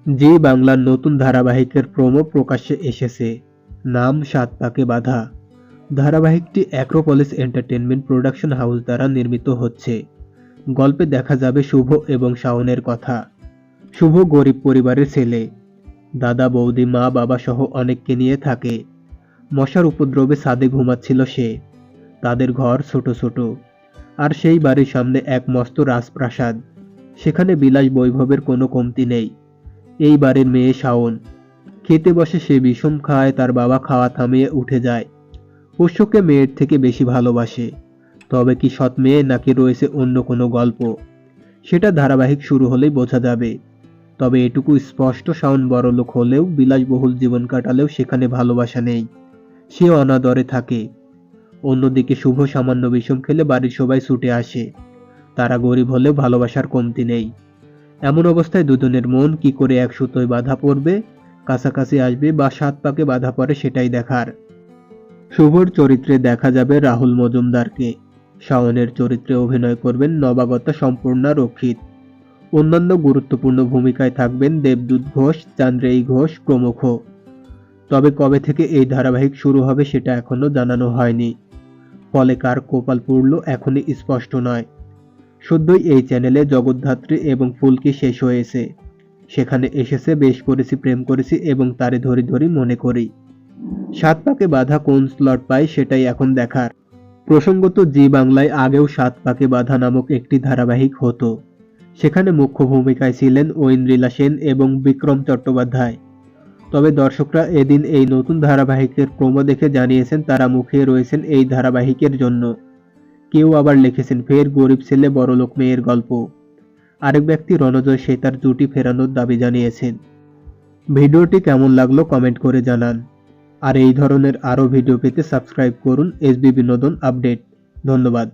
জি বাংলার নতুন ধারাবাহিকের প্রোমো প্রকাশ্যে এসেছে। নাম সাত পাকে বাঁধা। ধারাবাহিকটি অ্যাক্রোপলিস এন্টারটেইনমেন্ট প্রোডাকশন হাউস দ্বারা নির্মিত হচ্ছে। গল্পে দেখা যাবে শুভ এবং শাওনের কথা। শুভ গরিব পরিবারের ছেলে। দাদা বৌদি মা বাবা সহ অনেককে নিয়ে থাকে। মশার উপদ্রবে ছাদে ঘুমাচ্ছিল সে। তাদের ঘর ছোট ছোট। আর সেই বাড়ির সামনে এক মস্ত রাজপ্রাসাদ। সেখানে বিলাস বৈভবের কোনো কমতি নেই। এই বাড়ির মেয়ে শাওন। খেতে বসে সে বিষম খায়, তার বাবা খাওয়া থামিয়ে উঠে যায়। পোষ্যকে মেয়ের থেকে বেশি ভালোবাসে। তবে কি সৎ মেয়ে নাকি রয়েছে অন্য কোনো গল্প, সেটা ধারাবাহিক শুরু হলেই বোঝা যাবে। তবে এটুকু স্পষ্ট, শাওন বড়লোক হলেও বিলাসবহুল জীবন কাটালেও সেখানে ভালোবাসা নেই। সে অনাদরে থাকে। অন্যদিকে শুভ সামান্য বিষম খেলে বাড়ির সবাই ছুটে আসে। তারা গরিব হলেও ভালোবাসার কমতি নেই। এমন অবস্থায় দুজনের মন কি করে এক সুতোয় বাঁধা পড়বে, কাছাকাছি আসবে বা সাত পাকে বাঁধা পড়ে সেটাই দেখার। শুভর চরিত্রে দেখা যাবে রাহুল মজুমদারকে। শাওনের চরিত্রে অভিনয় করবেন নবাগতা সম্পূর্ণা রক্ষিত। অন্যান্য গুরুত্বপূর্ণ ভূমিকায় থাকবেন দেবদূত ঘোষ, চান্দ্রেয়ী ঘোষ প্রমুখ। তবে কবে থেকে এই ধারাবাহিক শুরু হবে সেটা এখনো জানানো হয়নি। ফলে কার কপাল পুড়ল এখনই স্পষ্ট নয়। সদ্যই এই চ্যানেলে জগদ্ধাত্রী এবং ফুলকি শেষ হয়েছে। সেখানে এসেছে বেশ করেছি প্রেম করেছি এবং তারে ধরি ধরি মনে করি। সাত পাকে বাঁধা কোন স্লট পায় সেটাই এখন দেখার। প্রসঙ্গত জি বাংলায় আগেও সাত পাকে বাঁধা নামক একটি ধারাবাহিক হতো। সেখানে মুখ্য ভূমিকায় ছিলেন ঐন্দ্রিলা সেন এবং বিক্রম চট্টোপাধ্যায়। তবে দর্শকরা এদিন এই নতুন ধারাবাহিকের প্রোমো দেখে জানিয়েছেন তারা মুখিয়ে রয়েছেন এই ধারাবাহিকের জন্য। কেউ আবার লিখেছেন ফের গরিব ছেলে বড়লোক মেয়ের গল্প। আরেক ব্যক্তি রণজয় সেতার জুটি ফেরানোর দাবি জানিয়েছেন। ভিডিওটি কেমন লাগলো কমেন্ট করে জানান। আর এই ধরনের আরও ভিডিও পেতে সাবস্ক্রাইব করুন এসবি বিনোদন আপডেট। ধন্যবাদ।